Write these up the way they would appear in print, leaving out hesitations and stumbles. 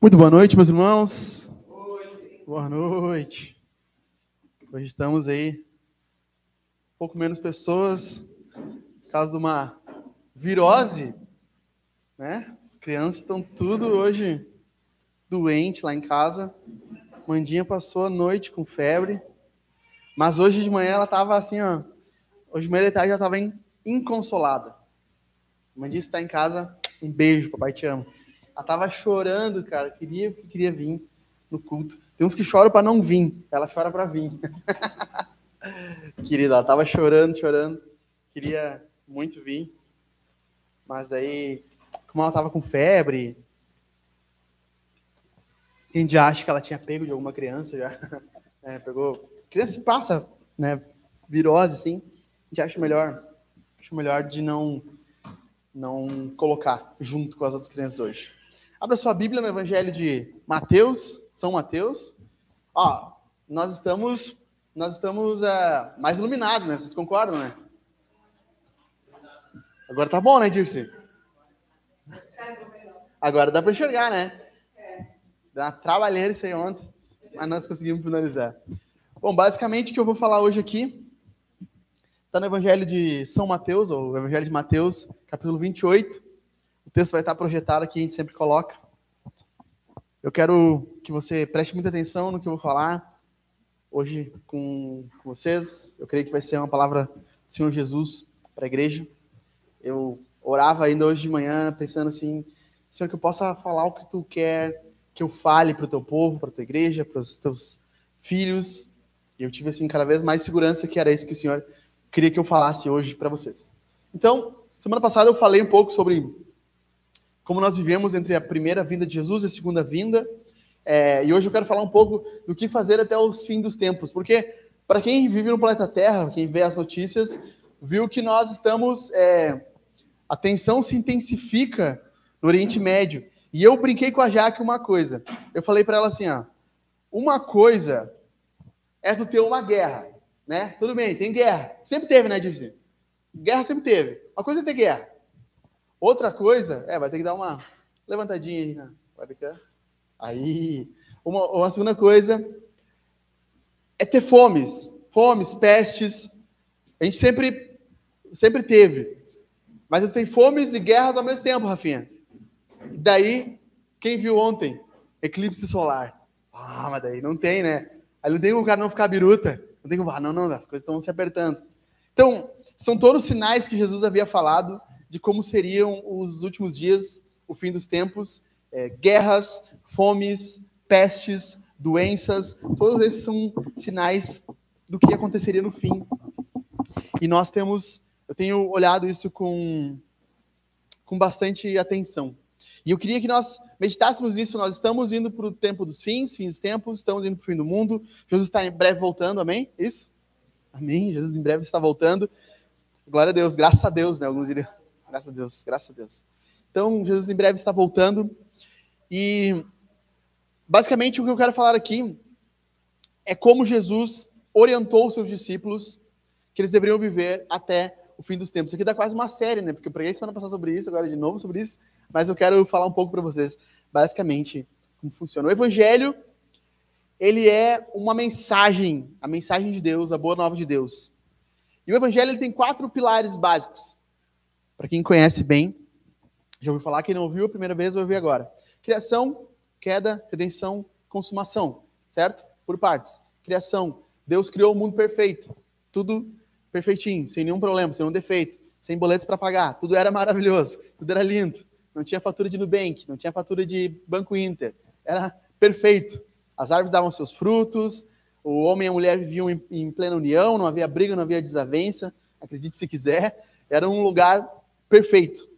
Muito boa noite, meus irmãos. Boa noite. Hoje estamos aí, um pouco menos pessoas, por causa de uma virose, né? As crianças estão tudo hoje doentes lá em casa. Mandinha passou a noite com febre, mas hoje de manhã ela estava assim, ó. Hoje de manhã de tarde ela estava inconsolada. Mandinha está em casa, um beijo, papai te amo. Ela estava chorando, cara, queria vir no culto. Tem uns que choram para não vir, ela chora para vir. Querida, ela estava chorando, queria muito vir, mas daí, como ela estava com febre, a gente já acha que ela tinha pego de alguma criança, já pegou. Criança passa, né, virose, assim, a gente acha melhor de não colocar junto com as outras crianças hoje. Abra sua Bíblia no Evangelho de Mateus, São Mateus. Ó, nós estamos mais iluminados, né? Vocês concordam, né? Agora tá bom, né, Dirce? Agora dá para enxergar, né? Deu uma trabalheira isso aí ontem, mas nós conseguimos finalizar. Bom, basicamente o que eu vou falar hoje aqui está no Evangelho de São Mateus, ou o Evangelho de Mateus, capítulo 28. O texto vai estar projetado aqui, a gente sempre coloca. Eu quero que você preste muita atenção no que eu vou falar hoje com vocês. Eu creio que vai ser uma palavra do Senhor Jesus para a igreja. Eu orava ainda hoje de manhã, pensando assim, Senhor, que eu possa falar o que Tu quer que eu fale para o Teu povo, para a Tua igreja, para os Teus filhos. E eu tive assim cada vez mais segurança que era isso que o Senhor queria que eu falasse hoje para vocês. Então, semana passada eu falei um pouco sobre como nós vivemos entre a primeira vinda de Jesus e a segunda vinda. E hoje eu quero falar um pouco do que fazer até os fins dos tempos. Porque, para quem vive no planeta Terra, quem vê as notícias, viu que nós estamos... a tensão se intensifica no Oriente Médio. E eu brinquei com a Jaque uma coisa. Eu falei para ela assim, ó, uma coisa é tu ter uma guerra, né? Tudo bem, tem guerra. Sempre teve, né, Dirce? Guerra sempre teve. Uma coisa é ter guerra. Outra coisa, vai ter que dar uma levantadinha aí, né? Aí, uma segunda coisa é ter fomes, pestes. A gente sempre teve. Mas tem fomes e guerras ao mesmo tempo, Rafinha. E daí, quem viu ontem? Eclipse solar. Mas daí não tem, né? Aí não tem como o cara não ficar biruta. Não tem como, não, as coisas estão se apertando. Então, são todos sinais que Jesus havia falado de como seriam os últimos dias, o fim dos tempos, guerras, fomes, pestes, doenças, todos esses são sinais do que aconteceria no fim. E eu tenho olhado isso com bastante atenção. E eu queria que nós meditássemos nisso. Nós estamos indo para o tempo dos fins dos tempos, estamos indo para o fim do mundo. Jesus está em breve voltando, amém? Isso? Amém, Jesus em breve está voltando. Glória a Deus, graças a Deus, né? Alguns diriam, graças a Deus. Então, Jesus em breve está voltando. E, basicamente, o que eu quero falar aqui é como Jesus orientou os seus discípulos que eles deveriam viver até o fim dos tempos. Isso aqui dá quase uma série, né? Porque eu preguei semana passada sobre isso, agora de novo sobre isso. Mas eu quero falar um pouco para vocês, basicamente, como funciona. O Evangelho, ele é uma mensagem, a mensagem de Deus, a boa nova de Deus. E o Evangelho ele tem 4 pilares básicos. Para quem conhece bem, já ouviu falar, quem não ouviu a primeira vez, vai ouvir agora. Criação, queda, redenção, consumação, certo? Por partes. Criação, Deus criou o mundo perfeito, tudo perfeitinho, sem nenhum problema, sem nenhum defeito, sem boletos para pagar, tudo era maravilhoso, tudo era lindo, não tinha fatura de Nubank, não tinha fatura de Banco Inter, era perfeito. As árvores davam seus frutos, o homem e a mulher viviam em plena união, não havia briga, não havia desavença, acredite se quiser, era um lugar perfeito.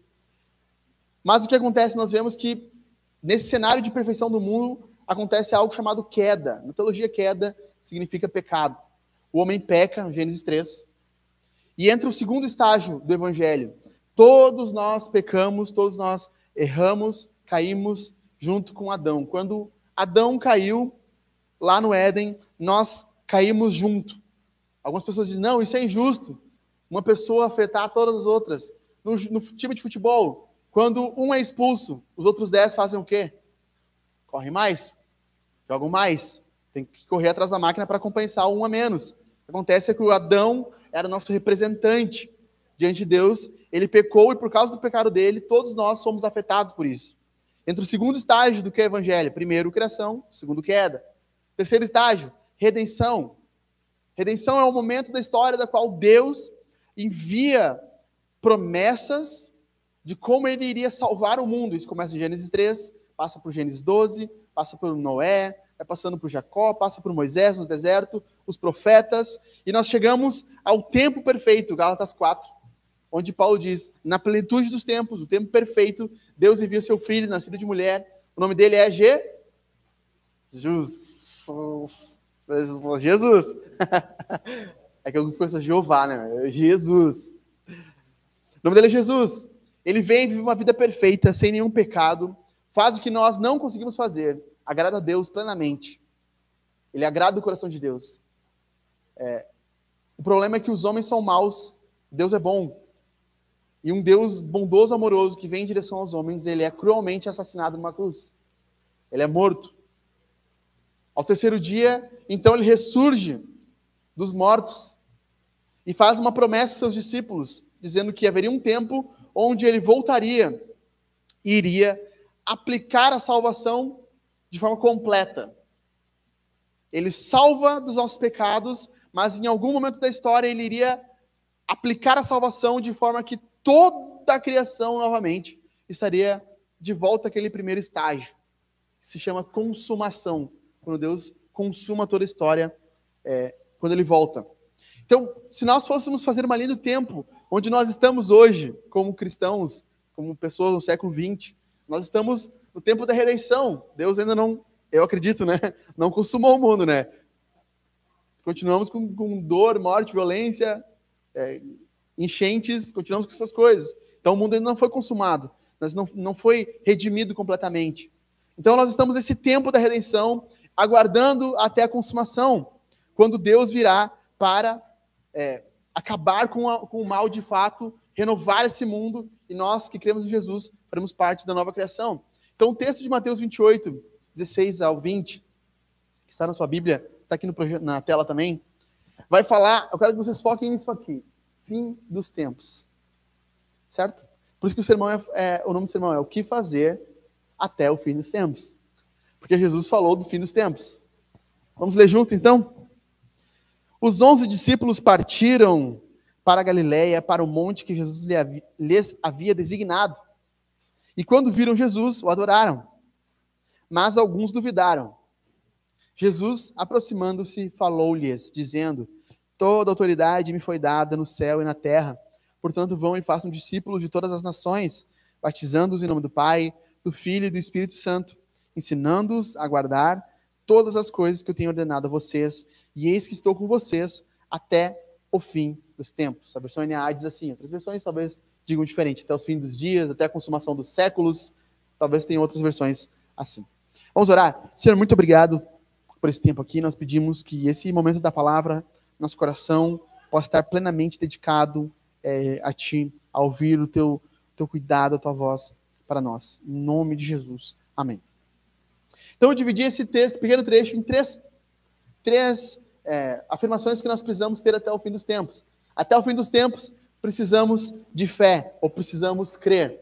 Mas o que acontece, nós vemos que nesse cenário de perfeição do mundo, acontece algo chamado queda. Na teologia, queda significa pecado. O homem peca, Gênesis 3, e entra o segundo estágio do Evangelho. Todos nós pecamos, todos nós erramos, caímos junto com Adão. Quando Adão caiu lá no Éden, nós caímos junto. Algumas pessoas dizem, não, isso é injusto. Uma pessoa afetar todas as outras. No time de futebol, quando um é expulso, os outros 10 fazem o quê? correm mais, jogam mais, tem que correr atrás da máquina para compensar um a menos. O que acontece é que o Adão era nosso representante diante de Deus, ele pecou e por causa do pecado dele, todos nós somos afetados por isso. Entre o segundo estágio do que é o evangelho, primeiro criação, segundo queda. Terceiro estágio, redenção. Redenção é o momento da história da qual Deus envia promessas de como ele iria salvar o mundo. Isso começa em Gênesis 3, passa por Gênesis 12, passa por Noé, vai passando por Jacó, passa por Moisés no deserto, os profetas, e nós chegamos ao tempo perfeito, Gálatas 4, onde Paulo diz, na plenitude dos tempos, o tempo perfeito, Deus envia seu filho, nascido de mulher, o nome dele é Jesus. É que eu conheço Jeová, né? Jesus. O nome dele é Jesus. Ele vem e vive uma vida perfeita, sem nenhum pecado, faz o que nós não conseguimos fazer, agrada a Deus plenamente. Ele agrada o coração de Deus. O problema é que os homens são maus, Deus é bom. E um Deus bondoso, amoroso, que vem em direção aos homens, ele é cruelmente assassinado numa cruz. Ele é morto. Ao terceiro dia, então ele ressurge dos mortos e faz uma promessa aos seus discípulos, dizendo que haveria um tempo onde ele voltaria e iria aplicar a salvação de forma completa. Ele salva dos nossos pecados, mas em algum momento da história ele iria aplicar a salvação de forma que toda a criação novamente estaria de volta àquele primeiro estágio, que se chama consumação, quando Deus consuma toda a história, quando ele volta. Então, se nós fôssemos fazer uma linha do tempo, onde nós estamos hoje, como cristãos, como pessoas do século XX, nós estamos no tempo da redenção. Deus ainda não, eu acredito, né? Não consumou o mundo, né? Continuamos com dor, morte, violência, enchentes, continuamos com essas coisas. Então o mundo ainda não foi consumado, mas não foi redimido completamente. Então nós estamos nesse tempo da redenção, aguardando até a consumação, quando Deus virá para acabar com o mal de fato, renovar esse mundo, e nós que cremos em Jesus, faremos parte da nova criação. Então o texto de Mateus 28, 16 ao 20, que está na sua Bíblia, está aqui na tela também, vai falar, eu quero que vocês foquem nisso aqui, fim dos tempos. Certo? Por isso que o nome do sermão é o que fazer até o fim dos tempos. Porque Jesus falou do fim dos tempos. Vamos ler junto, então? Os 11 discípulos partiram para a Galileia, para o monte que Jesus lhes havia designado. E quando viram Jesus, o adoraram. Mas alguns duvidaram. Jesus, aproximando-se, falou-lhes, dizendo: toda autoridade me foi dada no céu e na terra. Portanto, vão e façam discípulos de todas as nações, batizando-os em nome do Pai, do Filho e do Espírito Santo, ensinando-os a guardar todas as coisas que eu tenho ordenado a vocês, e eis que estou com vocês até o fim dos tempos. A versão NAA diz assim, outras versões talvez digam diferente, até os fins dos dias, até a consumação dos séculos, talvez tenham outras versões assim. Vamos orar? Senhor, muito obrigado por esse tempo aqui, nós pedimos que esse momento da palavra, nosso coração, possa estar plenamente dedicado a Ti, a ouvir o Teu cuidado, a Tua voz para nós. Em nome de Jesus. Amém. Então eu dividi esse pequeno trecho em três afirmações que nós precisamos ter até o fim dos tempos. Até o fim dos tempos, precisamos de fé, ou precisamos crer.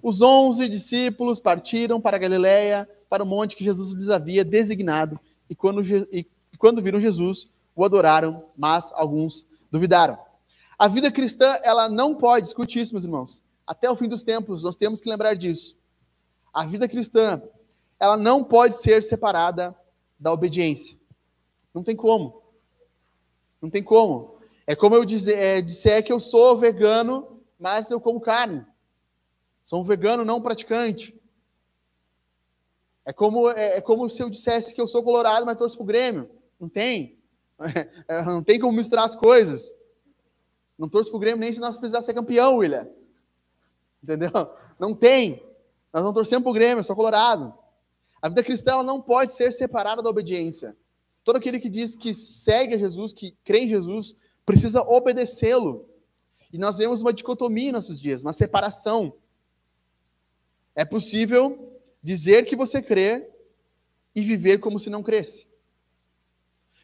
Os 11 discípulos partiram para a Galileia, para o monte que Jesus lhes havia designado, e quando viram Jesus, o adoraram, mas alguns duvidaram. A vida cristã, ela não pode, escute isso, meus irmãos, até o fim dos tempos, nós temos que lembrar disso. A vida cristã, ela não pode ser separada da obediência. Não tem como. Não tem como. É como eu disser que eu sou vegano, mas eu como carne. Sou um vegano não praticante. É como se eu dissesse que eu sou colorado, mas torço pro Grêmio. Não tem. Não tem como misturar as coisas. Não torço pro Grêmio nem se nós precisar ser campeão, William. Entendeu? Não tem. Nós não torcemos pro Grêmio, eu sou colorado. A vida cristã ela não pode ser separada da obediência. Todo aquele que diz que segue a Jesus, que crê em Jesus, precisa obedecê-lo. E nós vemos uma dicotomia em nossos dias, uma separação. É possível dizer que você crê e viver como se não cresce.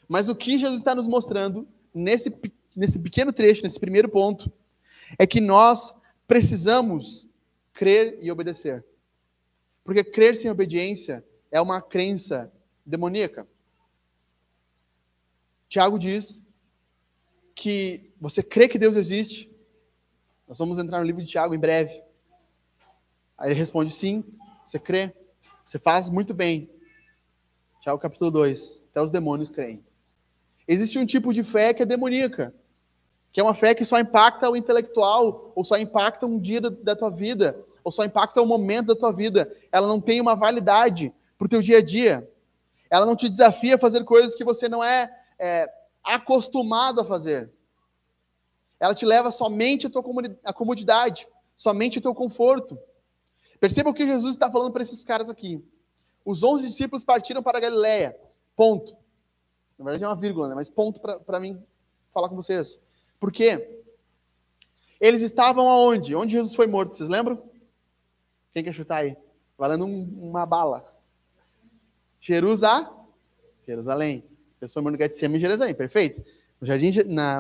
Mas o que Jesus está nos mostrando nesse pequeno trecho, nesse primeiro ponto, é que nós precisamos crer e obedecer. Porque crer sem obediência é uma crença demoníaca. Tiago diz que você crê que Deus existe. Nós vamos entrar no livro de Tiago em breve. Aí ele responde, sim, você crê, você faz muito bem. Tiago capítulo 2, até os demônios creem. Existe um tipo de fé que é demoníaca, que é uma fé que só impacta o intelectual, ou só impacta um dia da tua vida, ou só impacta um momento da tua vida. Ela não tem uma validade para o teu dia a dia. Ela não te desafia a fazer coisas que você não é acostumado a fazer. Ela te leva somente à tua comodidade, somente ao teu conforto. Perceba o que Jesus está falando para esses caras aqui. Os 11 discípulos partiram para a Galileia. Ponto. Na verdade é uma vírgula, né? Mas ponto para mim falar com vocês. Por quê? Eles estavam aonde? Onde Jesus foi morto, vocês lembram? Quem quer chutar aí? Valendo uma bala. Jerusalém. Jesus foi morto no Getsemane em Jerusalém, perfeito. No jardim,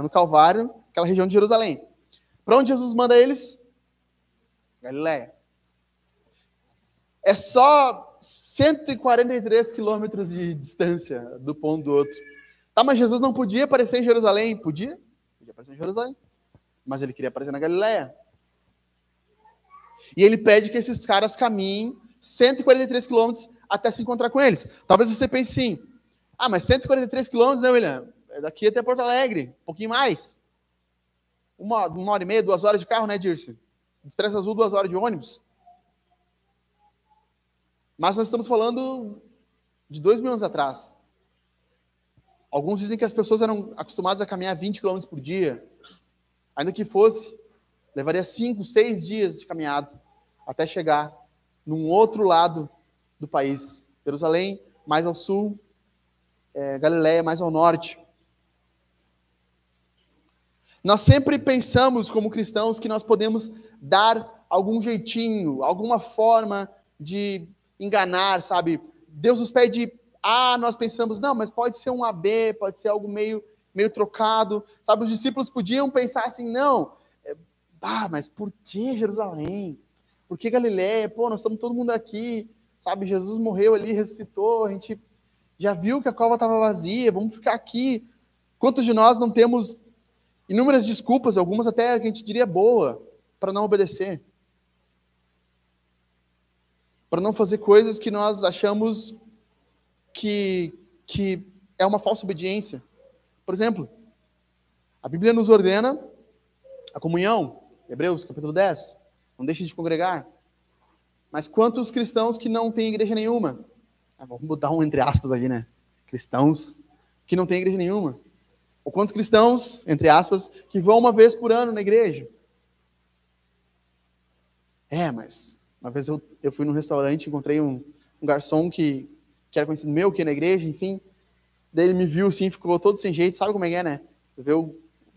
no Calvário, aquela região de Jerusalém. Para onde Jesus manda eles? Galileia. É só 143 quilômetros de distância do ponto do outro. Tá, mas Jesus não podia aparecer em Jerusalém? Podia? Podia aparecer em Jerusalém. Mas ele queria aparecer na Galileia. E ele pede que esses caras caminhem 143 quilômetros até se encontrar com eles. Talvez você pense assim, mas 143 quilômetros, né, William? É daqui até Porto Alegre, um pouquinho mais. Uma hora e meia, 2 horas de carro, né, Dirce? Expresso Azul, 2 horas de ônibus. Mas nós estamos falando de 2.000 anos atrás. Alguns dizem que as pessoas eram acostumadas a caminhar 20 km por dia. Ainda que fosse, levaria 5, 6 dias de caminhada até chegar num outro lado do país. Jerusalém, mais ao sul, Galileia, mais ao norte. Nós sempre pensamos, como cristãos, que nós podemos dar algum jeitinho, alguma forma de enganar, sabe? Deus nos pede A, nós pensamos, não, mas pode ser um AB, pode ser algo meio trocado, sabe? Os discípulos podiam pensar assim, não, mas por que Jerusalém? Por que Galileia? Pô, nós estamos todo mundo aqui, sabe? Jesus morreu ali, ressuscitou, a gente já viu que a cova estava vazia, vamos ficar aqui. Quantos de nós não temos inúmeras desculpas, algumas até a gente diria boa, para não obedecer? Para não fazer coisas que nós achamos que é uma falsa obediência. Por exemplo, a Bíblia nos ordena a comunhão, Hebreus capítulo 10, não deixe de congregar. Mas quantos cristãos que não têm igreja nenhuma? Vamos botar um entre aspas ali, né? Cristãos que não têm igreja nenhuma. Ou quantos cristãos, entre aspas, que vão uma vez por ano na igreja? Mas uma vez eu fui num restaurante, encontrei um garçom que era conhecido meu, que ia na igreja, enfim. Daí ele me viu assim, ficou todo sem jeito, sabe como é que é, né? Vê o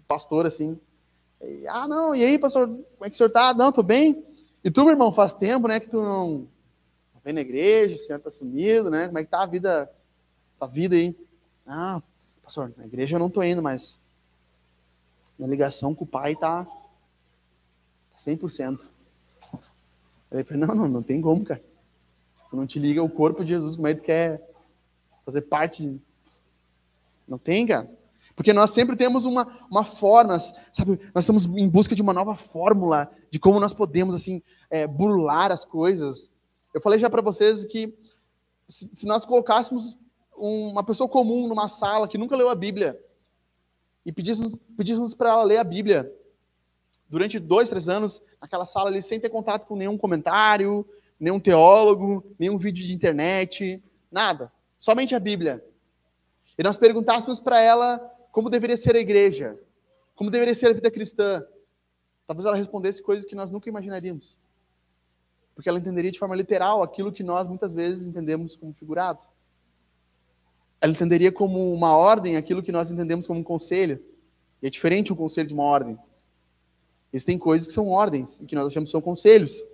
pastor assim. E, não, e aí, pastor, como é que o senhor tá? Não, tô bem. E tu, meu irmão, faz tempo, né, que tu não vem na igreja, o senhor tá sumido, né? Como é que tá tua vida aí? Pastor, na igreja eu não tô indo, mas minha ligação com o pai tá 100%. Eu falei, não tem como, cara. Se tu não te liga o corpo de Jesus, como é que tu quer fazer parte? Não tem, cara. Porque nós sempre temos uma forma, sabe? Nós estamos em busca de uma nova fórmula de como nós podemos, assim, burlar as coisas. Eu falei já para vocês que se nós colocássemos uma pessoa comum numa sala que nunca leu a Bíblia e pedíssemos para ela ler a Bíblia durante 2, 3 anos, naquela sala ali, sem ter contato com nenhum comentário, nenhum teólogo, nenhum vídeo de internet, nada. Somente a Bíblia. E nós perguntássemos para ela como deveria ser a igreja, como deveria ser a vida cristã. Talvez ela respondesse coisas que nós nunca imaginaríamos. Porque ela entenderia de forma literal aquilo que nós muitas vezes entendemos como figurado. Ela entenderia como uma ordem aquilo que nós entendemos como um conselho. E é diferente um conselho de uma ordem. Existem coisas que são ordens e que nós achamos que são conselhos.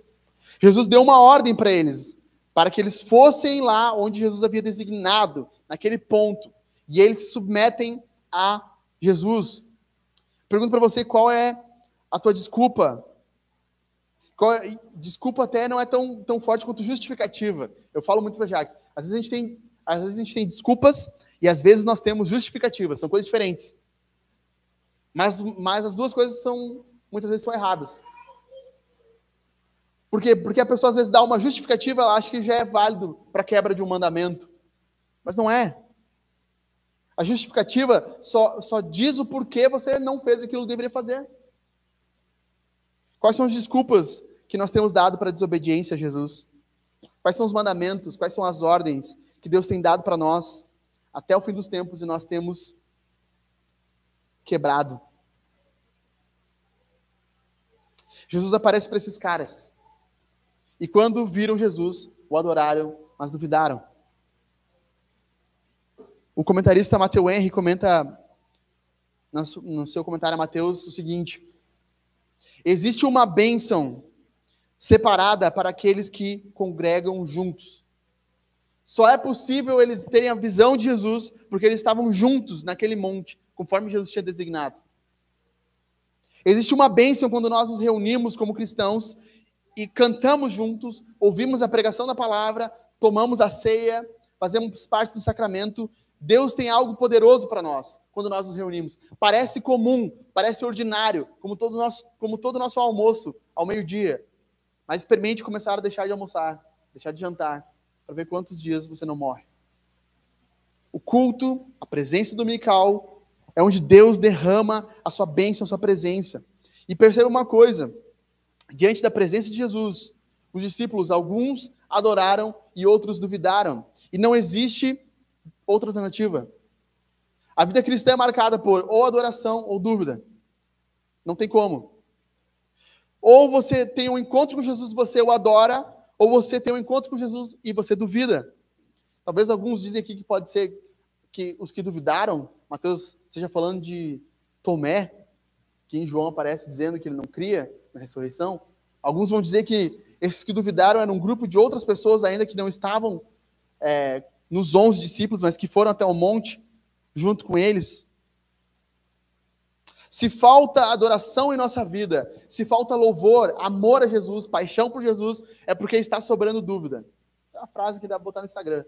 Jesus deu uma ordem para eles. para que eles fossem lá onde Jesus havia designado, naquele ponto, e eles se submetem a Jesus. Pergunto para você, qual é a tua desculpa? Desculpa até não é tão forte quanto justificativa. Eu falo muito para Jaque. Às vezes a gente tem desculpas e às vezes nós temos justificativas. São coisas diferentes. Mas as duas coisas muitas vezes são erradas. Por quê? Porque a pessoa às vezes dá uma justificativa, ela acha que já é válido para a quebra de um mandamento. Mas não é. A justificativa só diz o porquê você não fez aquilo que deveria fazer. Quais são as desculpas que nós temos dado para a desobediência a Jesus? Quais são os mandamentos, quais são as ordens que Deus tem dado para nós até o fim dos tempos e nós temos quebrado? Jesus aparece para esses caras. E quando viram Jesus, o adoraram, mas duvidaram. O comentarista Matthew Henry comenta no seu comentário a Mateus o seguinte: existe uma bênção separada para aqueles que congregam juntos. Só é possível eles terem a visão de Jesus porque eles estavam juntos naquele monte, conforme Jesus tinha designado. Existe uma bênção quando nós nos reunimos como cristãos e cantamos juntos, ouvimos a pregação da palavra, tomamos a ceia, fazemos parte do sacramento. Deus tem algo poderoso para nós quando nós nos reunimos. Parece comum, parece ordinário, como todo nosso almoço ao meio-dia. Mas experimente começar a deixar de almoçar, deixar de jantar, para ver quantos dias você não morre. O culto, a presença dominical, é onde Deus derrama a sua bênção, a sua presença. E perceba uma coisa, diante da presença de Jesus, os discípulos, alguns adoraram e outros duvidaram. E não existe outra alternativa. A vida cristã é marcada por ou adoração ou dúvida. Não tem como. Ou você tem um encontro com Jesus e você o adora, ou você tem um encontro com Jesus e você duvida. Talvez alguns dizem aqui que pode ser que os que duvidaram, Mateus esteja falando de Tomé, que em João aparece dizendo que ele não cria na ressurreição. Alguns vão dizer que esses que duvidaram eram um grupo de outras pessoas ainda que não estavam nos 11 discípulos, mas que foram até o monte junto com eles. Se falta adoração em nossa vida, se falta louvor, amor a Jesus, paixão por Jesus, é porque está sobrando dúvida. Essa é uma frase que dá para botar no Instagram.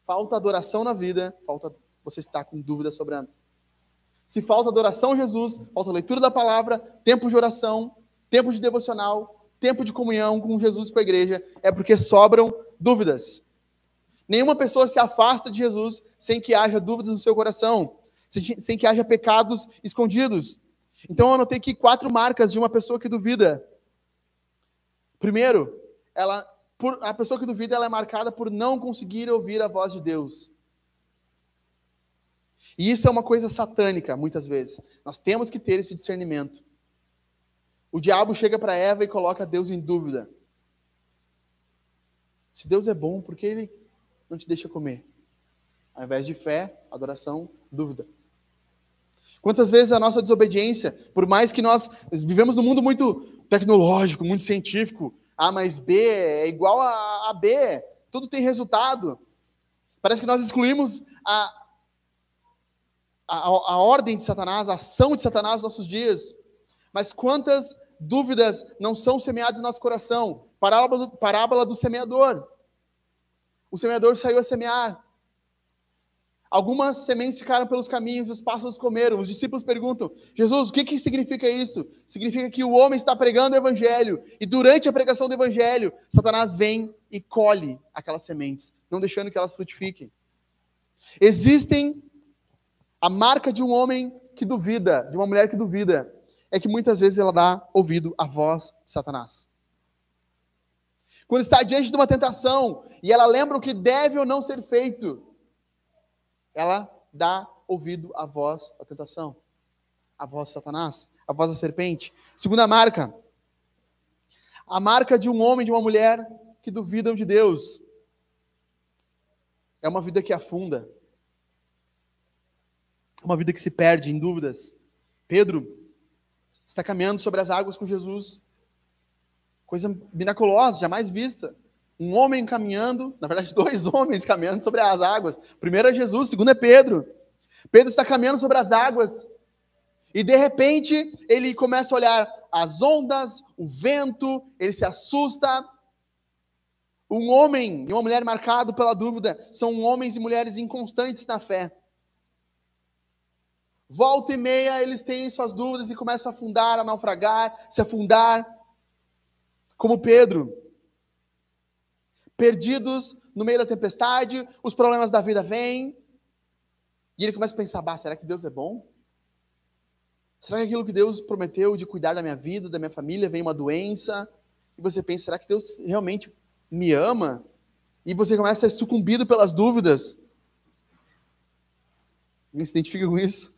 Falta adoração na vida, você está com dúvida sobrando. Se falta adoração a Jesus, falta leitura da palavra, tempo de oração, tempo de devocional, tempo de comunhão com Jesus e com a igreja, é porque sobram dúvidas. Nenhuma pessoa se afasta de Jesus sem que haja dúvidas no seu coração, sem que haja pecados escondidos. Então eu anotei aqui 4 marcas de uma pessoa que duvida. Primeiro, a pessoa que duvida ela é marcada por não conseguir ouvir a voz de Deus. E isso é uma coisa satânica, muitas vezes. Nós temos que ter esse discernimento. O diabo chega para Eva e coloca Deus em dúvida. Se Deus é bom, por que ele não te deixa comer? Ao invés de fé, adoração, dúvida. Quantas vezes a nossa desobediência, por mais que nós vivemos num mundo muito tecnológico, muito científico, A mais B é igual a B, tudo tem resultado. Parece que nós excluímos a ordem de Satanás, a ação de Satanás nos nossos dias. Mas quantas dúvidas não são semeadas em nosso coração? Parábola do semeador. O semeador saiu a semear. Algumas sementes ficaram pelos caminhos, os pássaros comeram. Os discípulos perguntam: Jesus, o que significa isso? Significa que o homem está pregando o evangelho, e durante a pregação do evangelho, Satanás vem e colhe aquelas sementes, não deixando que elas frutifiquem. A marca de um homem que duvida, de uma mulher que duvida, é que muitas vezes ela dá ouvido à voz de Satanás. Quando está diante de uma tentação, e ela lembra o que deve ou não ser feito, ela dá ouvido à voz da tentação, a voz de Satanás, a voz da serpente. Segunda marca, a marca de um homem, de uma mulher que duvidam de Deus, é uma vida que afunda, é uma vida que se perde em dúvidas. Pedro está caminhando sobre as águas com Jesus, coisa miraculosa, jamais vista. Um homem caminhando, na verdade, dois homens caminhando sobre as águas. Primeiro é Jesus, segundo é Pedro. Pedro está caminhando sobre as águas e, de repente, ele começa a olhar as ondas, o vento, ele se assusta. Um homem e uma mulher marcado pela dúvida são homens e mulheres inconstantes na fé. Volta e meia, eles têm suas dúvidas e começam a afundar, a naufragar, se afundar, como Pedro. Perdidos no meio da tempestade, os problemas da vida vêm, e ele começa a pensar, será que Deus é bom? Será que aquilo que Deus prometeu de cuidar da minha vida, da minha família, vem uma doença? E você pensa, será que Deus realmente me ama? E você começa a ser sucumbido pelas dúvidas. Alguém se identifica com isso?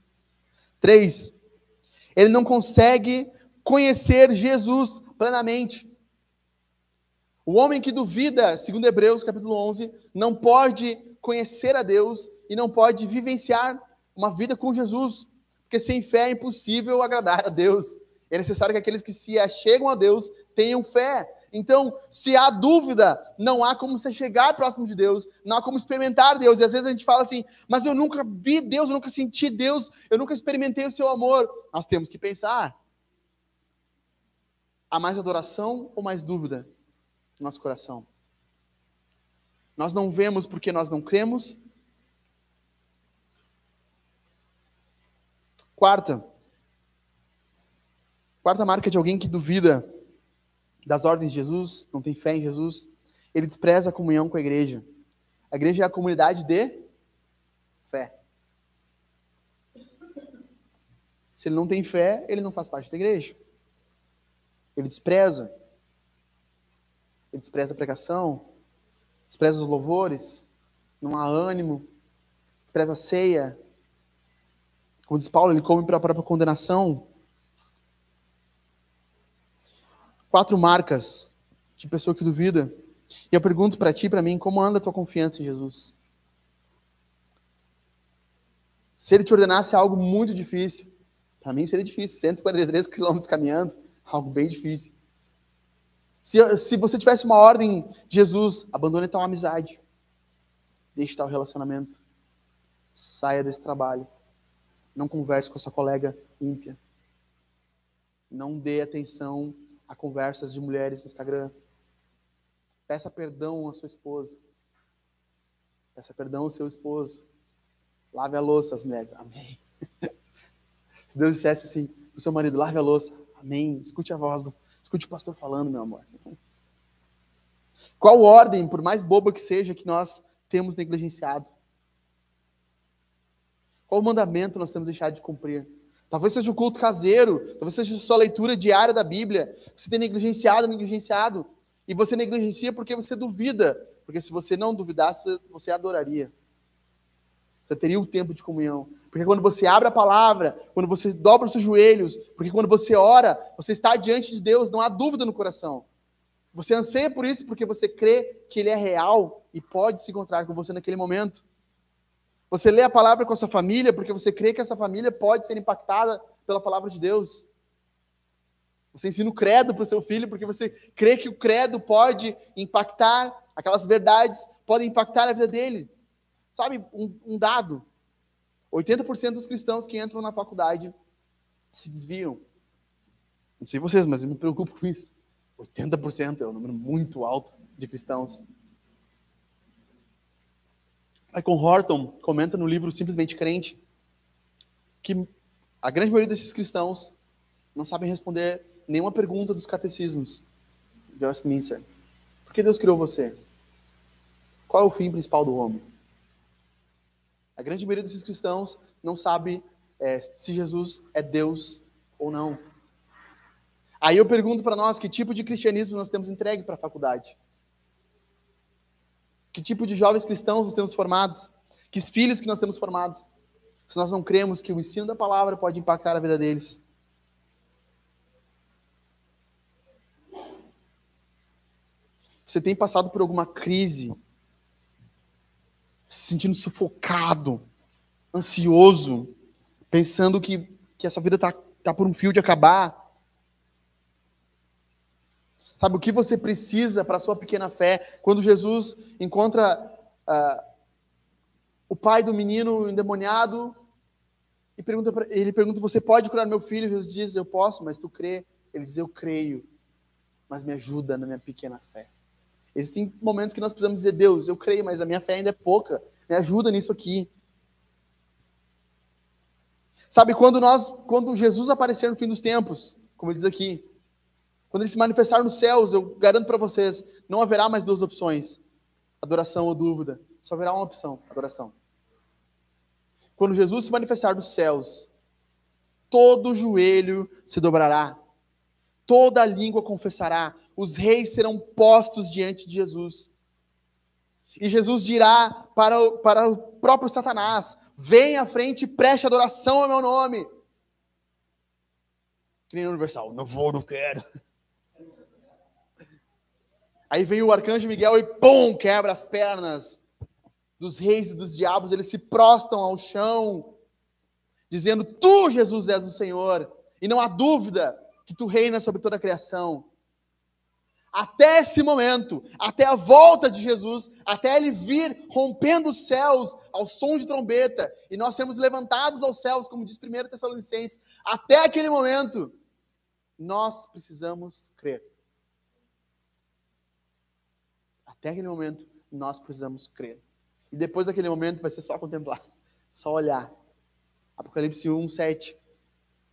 3. Ele não consegue conhecer Jesus plenamente. O homem que duvida, segundo Hebreus capítulo 11, não pode conhecer a Deus e não pode vivenciar uma vida com Jesus, porque sem fé é impossível agradar a Deus. É necessário que aqueles que se achegam a Deus tenham fé. Então, se há dúvida, não há como você chegar próximo de Deus, não há como experimentar Deus. E às vezes a gente fala assim, mas eu nunca vi Deus, eu nunca senti Deus, eu nunca experimentei o seu amor. Nós temos que pensar, há mais adoração ou mais dúvida no nosso coração? Nós não vemos porque nós não cremos. Quarta marca de alguém que duvida das ordens de Jesus, não tem fé em Jesus, ele despreza a comunhão com a igreja. A igreja é a comunidade de fé. Se ele não tem fé, ele não faz parte da igreja. Ele despreza a pregação, despreza os louvores, não há ânimo, despreza a ceia. Como diz Paulo, ele come para a própria condenação. 4 marcas de pessoa que duvida. E eu pergunto para ti e para mim, como anda a tua confiança em Jesus? Se ele te ordenasse algo muito difícil, para mim seria difícil, 143 quilômetros caminhando, algo bem difícil. Se você tivesse uma ordem de Jesus, abandone tal amizade, deixe tal relacionamento, saia desse trabalho, não converse com a sua colega ímpia, não dê atenção a conversas de mulheres no Instagram, peça perdão à sua esposa, peça perdão ao seu esposo, lave a louça, as mulheres, amém. Se Deus dissesse assim para o seu marido, lave a louça, amém, escute a voz, escute o pastor falando, meu amor. Qual ordem, por mais boba que seja, que nós temos negligenciado? Qual mandamento nós temos deixado de cumprir? Talvez seja o culto caseiro, talvez seja a sua leitura diária da Bíblia. Você tem negligenciado. E você negligencia porque você duvida. Porque se você não duvidasse, você adoraria. Você teria o tempo de comunhão. Porque quando você abre a palavra, quando você dobra os seus joelhos, porque quando você ora, você está diante de Deus, não há dúvida no coração. Você anseia por isso porque você crê que Ele é real e pode se encontrar com você naquele momento. Você lê a palavra com a sua família porque você crê que essa família pode ser impactada pela palavra de Deus. Você ensina o credo para o seu filho porque você crê que o credo pode impactar, aquelas verdades podem impactar a vida dele. Sabe, um dado, 80% dos cristãos que entram na faculdade se desviam. Não sei vocês, mas eu me preocupo com isso. 80% é um número muito alto de cristãos. Michael Horton comenta no livro Simplesmente Crente que a grande maioria desses cristãos não sabem responder nenhuma pergunta dos catecismos de Westminster. Por que Deus criou você? Qual é o fim principal do homem? A grande maioria desses cristãos não sabe se Jesus é Deus ou não. Aí eu pergunto para nós, que tipo de cristianismo nós temos entregue para a faculdade? Que tipo de jovens cristãos nós temos formados? Que filhos que nós temos formados? Se nós não cremos que o ensino da palavra pode impactar a vida deles. Você tem passado por alguma crise? Se sentindo sufocado, ansioso, pensando que essa vida está por um fio de acabar? Sabe o que você precisa para a sua pequena fé? Quando Jesus encontra o pai do menino endemoniado e ele pergunta, você pode curar meu filho? Jesus diz, eu posso, mas tu crê? Ele diz, eu creio, mas me ajuda na minha pequena fé. Existem momentos que nós precisamos dizer, Deus, eu creio, mas a minha fé ainda é pouca. Me ajuda nisso aqui. Sabe, quando Jesus aparecer no fim dos tempos, como ele diz aqui, quando ele se manifestar nos céus, eu garanto para vocês, não haverá mais duas opções, adoração ou dúvida. Só haverá uma opção, adoração. Quando Jesus se manifestar nos céus, todo joelho se dobrará, toda língua confessará, os reis serão postos diante de Jesus. E Jesus dirá para o próprio Satanás, vem à frente e preste adoração ao meu nome. Que nem no Universal, não vou, não quero. Aí vem o arcanjo Miguel e pum, quebra as pernas dos reis e dos diabos, eles se prostam ao chão, dizendo, tu, Jesus, és o Senhor, e não há dúvida que tu reinas sobre toda a criação. Até esse momento, até a volta de Jesus, até ele vir rompendo os céus ao som de trombeta, e nós sermos levantados aos céus, como diz 1 Tessalonicenses, até aquele momento, nós precisamos crer. Até aquele momento, nós precisamos crer. E depois daquele momento, vai ser só contemplar, só olhar. Apocalipse 1:7.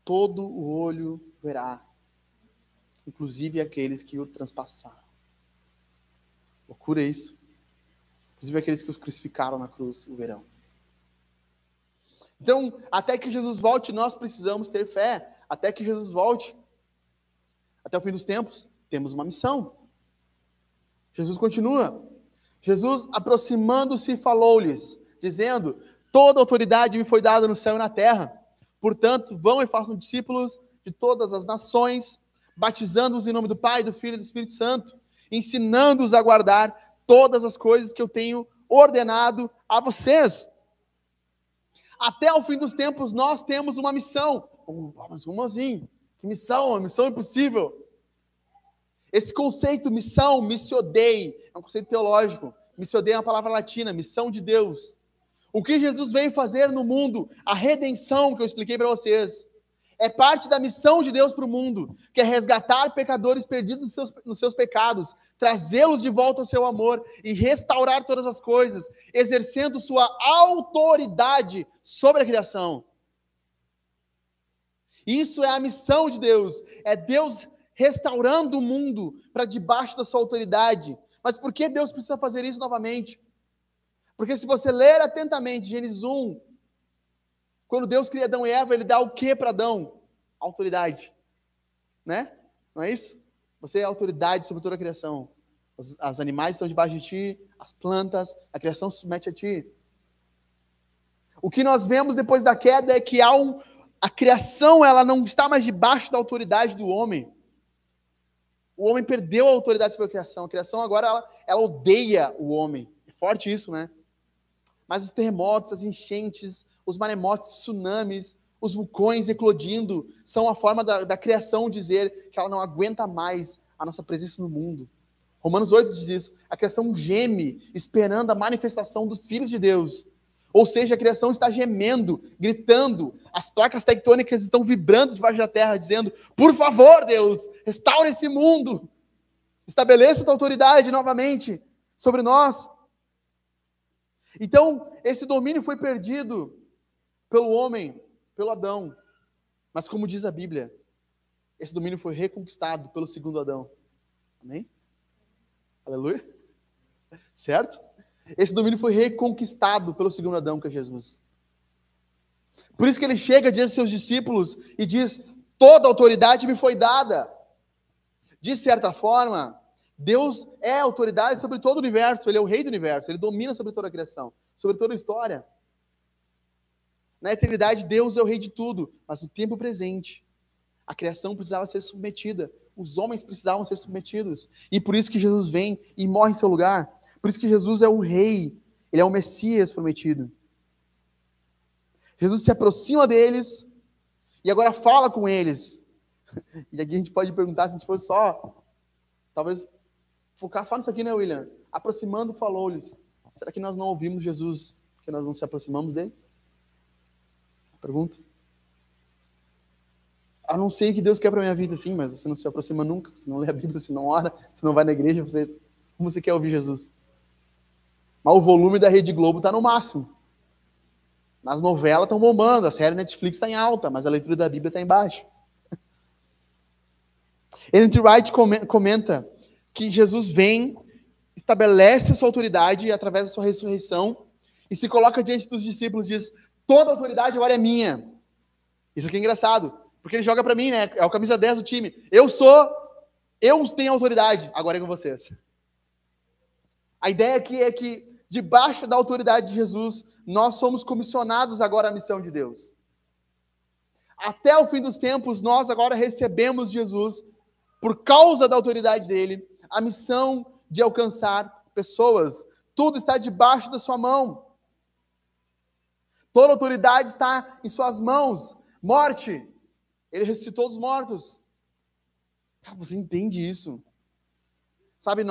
Todo o olho verá, inclusive aqueles que o transpassaram. Loucura isso. Inclusive aqueles que os crucificaram na cruz o verão. Então, até que Jesus volte, nós precisamos ter fé. Até que Jesus volte, até o fim dos tempos, temos uma missão. Jesus continua. Jesus, aproximando-se, falou-lhes, dizendo, toda autoridade me foi dada no céu e na terra. Portanto, vão e façam discípulos de todas as nações, batizando-os em nome do Pai, do Filho e do Espírito Santo, ensinando-os a guardar todas as coisas que eu tenho ordenado a vocês. Até o fim dos tempos, nós temos uma missão. Mas como assim? Que missão? Uma missão impossível. Esse conceito, missão, missio Dei, é um conceito teológico. Missio Dei é uma palavra latina, missão de Deus. O que Jesus veio fazer no mundo, a redenção que eu expliquei para vocês, é parte da missão de Deus para o mundo, que é resgatar pecadores perdidos nos seus pecados, trazê-los de volta ao seu amor e restaurar todas as coisas, exercendo sua autoridade sobre a criação. Isso é a missão de Deus, é Deus restaurando o mundo para debaixo da sua autoridade. Mas por que Deus precisa fazer isso novamente? Porque se você ler atentamente Gênesis 1, quando Deus cria Adão e Eva, ele dá o que para Adão? Autoridade. Né? Não é isso? Você é autoridade sobre toda a criação. Os animais estão debaixo de ti, as plantas, a criação se submete a ti. O que nós vemos depois da queda é que a criação ela não está mais debaixo da autoridade do homem. O homem perdeu a autoridade sobre a criação. A criação agora ela odeia o homem. É forte isso, né? Mas os terremotos, as enchentes, os maremotos, os tsunamis, os vulcões eclodindo, são a forma da criação dizer que ela não aguenta mais a nossa presença no mundo. Romanos 8 diz isso. A criação geme, esperando a manifestação dos filhos de Deus. Ou seja, a criação está gemendo, gritando. As placas tectônicas estão vibrando debaixo da terra, dizendo, por favor, Deus, restaure esse mundo. Estabeleça a tua autoridade novamente sobre nós. Então, esse domínio foi perdido pelo homem, pelo Adão. Mas como diz a Bíblia, esse domínio foi reconquistado pelo segundo Adão. Amém? Aleluia? Certo? Esse domínio foi reconquistado pelo segundo Adão, que é Jesus. Por isso que ele chega diante dos seus discípulos e diz, toda autoridade me foi dada. De certa forma, Deus é autoridade sobre todo o universo, ele é o rei do universo, ele domina sobre toda a criação, sobre toda a história. Na eternidade, Deus é o rei de tudo, mas no tempo presente, a criação precisava ser submetida, os homens precisavam ser submetidos, e por isso que Jesus vem e morre em seu lugar, por isso que Jesus é o rei, ele é o Messias prometido. Jesus se aproxima deles, e agora fala com eles, e aqui a gente pode perguntar se a gente fosse só talvez focar só nisso aqui, né, William? Aproximando, falou-lhes. Será que nós não ouvimos Jesus, que nós não se aproximamos dele? Pergunta. Eu não sei o que Deus quer para minha vida, sim, mas você não se aproxima nunca, você não lê a Bíblia, você não ora, você não vai na igreja, como você quer ouvir Jesus? Mas o volume da Rede Globo está no máximo. Nas novelas estão bombando, a série Netflix está em alta, mas a leitura da Bíblia está embaixo. N.T. Wright comenta que Jesus vem, estabelece a sua autoridade através da sua ressurreição e se coloca diante dos discípulos e diz: toda a autoridade agora é minha. Isso aqui é engraçado, porque ele joga para mim, né? É o camisa 10 do time. Eu tenho autoridade, agora é com vocês. A ideia aqui é que debaixo da autoridade de Jesus, nós somos comissionados agora à missão de Deus. Até o fim dos tempos, nós agora recebemos Jesus, por causa da autoridade dele, a missão de alcançar pessoas. Tudo está debaixo da sua mão. Toda autoridade está em suas mãos. Morte, ele ressuscitou dos mortos. Você entende isso? Sabe,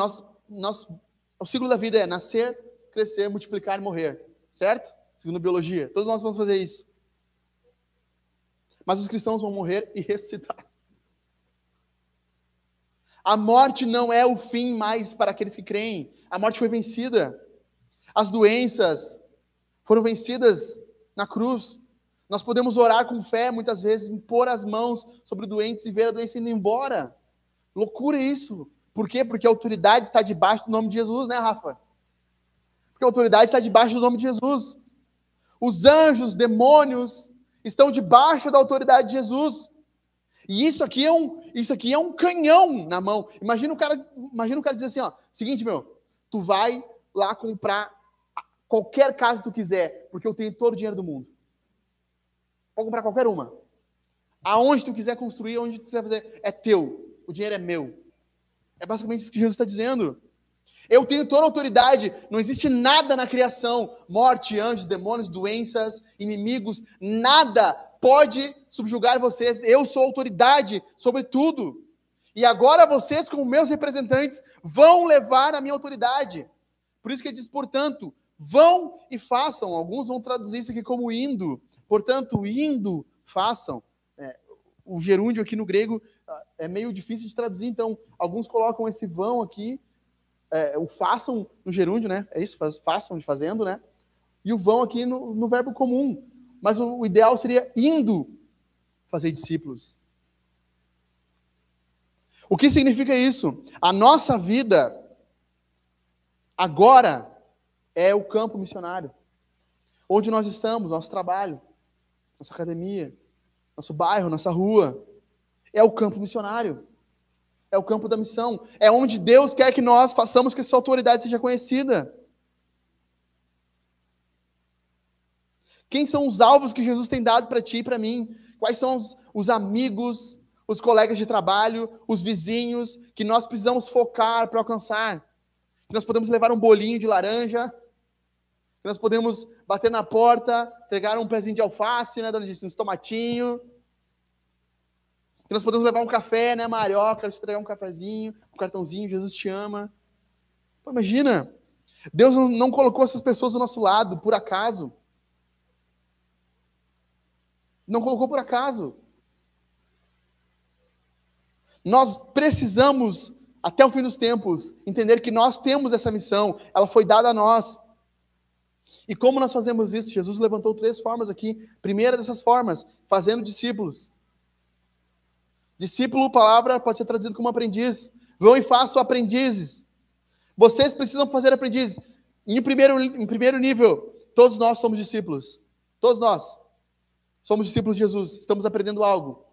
o ciclo da vida é nascer, crescer, multiplicar e morrer. Certo? Segundo a biologia. Todos nós vamos fazer isso. Mas os cristãos vão morrer e ressuscitar. A morte não é o fim mais para aqueles que creem. A morte foi vencida. As doenças foram vencidas na cruz. Nós podemos orar com fé, muitas vezes, impor as mãos sobre doentes e ver a doença indo embora. Loucura isso. Por quê? Porque a autoridade está debaixo do nome de Jesus, né, Rafa? Porque a autoridade está debaixo do nome de Jesus. Os anjos, demônios, estão debaixo da autoridade de Jesus. E isso aqui é um canhão na mão. Imagina o cara dizer assim, ó, seguinte, tu vai lá comprar qualquer casa que tu quiser, porque eu tenho todo o dinheiro do mundo. Pode comprar qualquer uma. Aonde tu quiser construir, onde tu quiser fazer, é teu. O dinheiro é meu. É basicamente isso que Jesus está dizendo. Eu tenho toda a autoridade, não existe nada na criação, morte, anjos, demônios, doenças, inimigos, nada pode subjugar vocês. Eu sou autoridade sobre tudo. E agora vocês, como meus representantes, vão levar a minha autoridade. Por isso que ele diz, portanto, vão e façam. Alguns vão traduzir isso aqui como indo. Portanto, indo, façam. O gerúndio aqui no grego é meio difícil de traduzir, então alguns colocam esse vão aqui, o façam no gerúndio, né? É isso, façam de fazendo, né? E o vão aqui no verbo comum. Mas o ideal seria indo fazer discípulos. O que significa isso? A nossa vida agora é o campo missionário. Onde nós estamos, nosso trabalho, nossa academia, nosso bairro, nossa rua, é o campo missionário. É o campo da missão. É onde Deus quer que nós façamos que essa autoridade seja conhecida. Quem são os alvos que Jesus tem dado para ti e para mim? Quais são os amigos, os colegas de trabalho, os vizinhos que nós precisamos focar para alcançar? Que nós podemos levar um bolinho de laranja, que nós podemos bater na porta, entregar um pezinho de alface, né, dona Disse, uns tomatinhos. Que nós podemos levar um café, né, Mário? Quero te entregar um cafezinho, um cartãozinho, Jesus te ama. Pô, imagina, Deus não colocou essas pessoas do nosso lado, por acaso. Não colocou por acaso. Nós precisamos, até o fim dos tempos, entender que nós temos essa missão, ela foi dada a nós. E como nós fazemos isso? Jesus levantou 3 formas aqui. Primeira dessas formas, fazendo discípulos. Discípulo, palavra, pode ser traduzido como aprendiz. Vão e façam aprendizes. Vocês precisam fazer aprendizes. Em primeiro nível, todos nós somos discípulos. Todos nós somos discípulos de Jesus. Estamos aprendendo algo.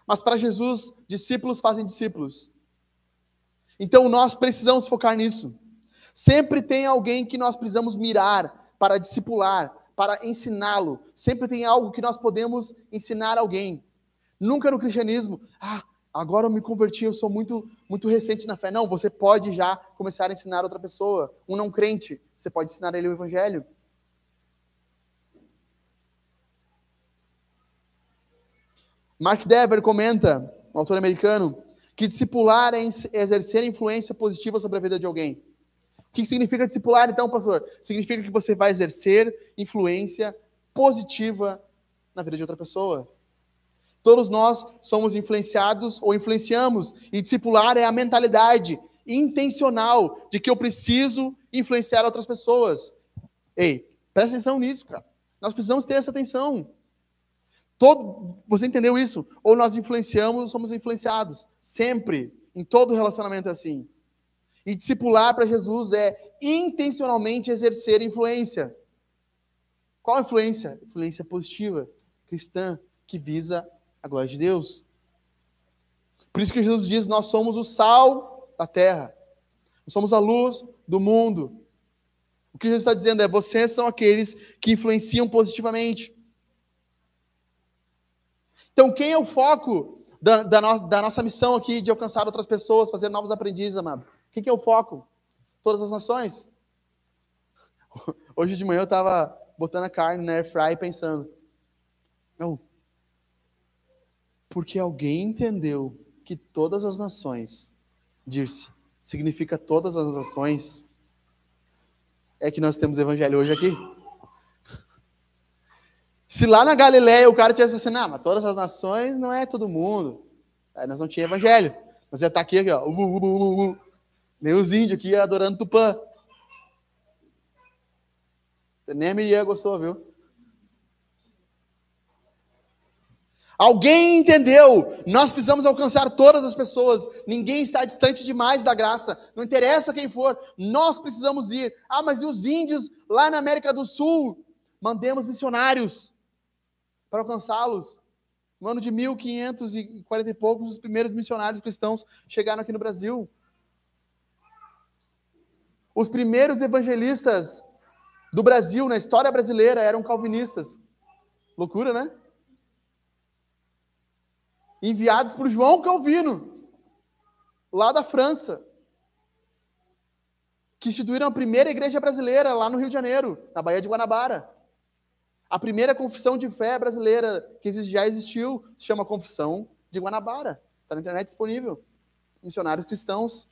Mas para Jesus, discípulos fazem discípulos. Então nós precisamos focar nisso. Sempre tem alguém que nós precisamos mirar para discipular, para ensiná-lo. Sempre tem algo que nós podemos ensinar alguém. Nunca no cristianismo, agora eu me converti, eu sou muito, muito recente na fé. Não, você pode já começar a ensinar outra pessoa, um não crente, você pode ensinar ele o evangelho. Mark Dever comenta, um autor americano, que discipular é exercer influência positiva sobre a vida de alguém. O que significa discipular, então, pastor? Significa que você vai exercer influência positiva na vida de outra pessoa. Todos nós somos influenciados ou influenciamos, e discipular é a mentalidade intencional de que eu preciso influenciar outras pessoas. Ei, presta atenção nisso, cara. Nós precisamos ter essa atenção. Você entendeu isso? Ou nós influenciamos ou somos influenciados. Sempre, em todo relacionamento é assim. E discipular para Jesus é intencionalmente exercer influência. Qual influência? Influência positiva, cristã, que visa a glória de Deus. Por isso que Jesus diz, nós somos o sal da terra. Nós somos a luz do mundo. O que Jesus está dizendo é, vocês são aqueles que influenciam positivamente. Então, quem é o foco da nossa missão aqui de alcançar outras pessoas, fazer novos aprendizes, amado? Quem que é o foco? Todas as nações. Hoje de manhã eu estava botando a carne na air fry pensando, não, porque alguém entendeu que todas as nações, Dirce, significa todas as nações, é que nós temos evangelho hoje aqui. Se lá na Galileia o cara tivesse pensando, não, mas todas as nações não é todo mundo. Aí nós não tínhamos evangelho. Nós ia estar aqui, ó. Nem os índios aqui adorando Tupã. Nem a Miriam gostou, viu? Alguém entendeu. Nós precisamos alcançar todas as pessoas. Ninguém está distante demais da graça. Não interessa quem for. Nós precisamos ir. Ah, mas e os índios lá na América do Sul? Mandemos missionários para alcançá-los. No ano de 1540 e poucos, os primeiros missionários cristãos chegaram aqui no Brasil. Os primeiros evangelistas do Brasil, na história brasileira, eram calvinistas. Loucura, né? Enviados por João Calvino, lá da França, que instituíram a primeira igreja brasileira lá no Rio de Janeiro, na Baía de Guanabara. A primeira confissão de fé brasileira que já existiu se chama Confissão de Guanabara. Está na internet disponível. Missionários cristãos,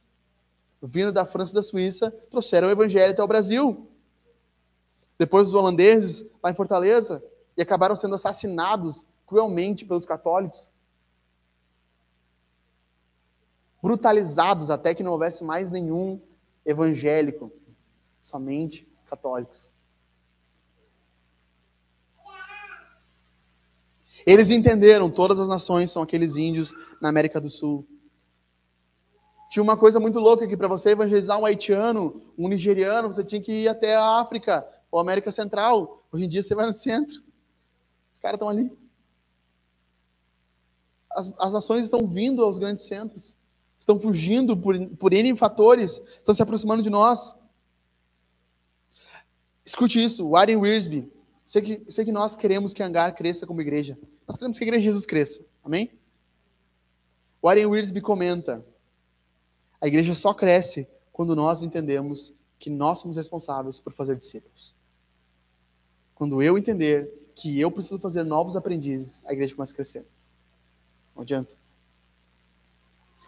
vindo da França e da Suíça, trouxeram o evangelho até o Brasil. Depois os holandeses, lá em Fortaleza, e acabaram sendo assassinados cruelmente pelos católicos. Brutalizados até que não houvesse mais nenhum evangélico, somente católicos. Eles entenderam, todas as nações são aqueles índios na América do Sul. Tinha uma coisa muito louca aqui, para você evangelizar um haitiano, um nigeriano, você tinha que ir até a África, ou América Central. Hoje em dia você vai no centro. Os caras estão ali. As nações estão vindo aos grandes centros. Estão fugindo por N fatores, estão se aproximando de nós. Escute isso, Warren Wiersbe. Sei que nós queremos que Hangar cresça como igreja. Nós queremos que a igreja de Jesus cresça. Amém? Warren Wiersbe comenta, a igreja só cresce quando nós entendemos que nós somos responsáveis por fazer discípulos. Quando eu entender que eu preciso fazer novos aprendizes, a igreja começa a crescer. Não adianta.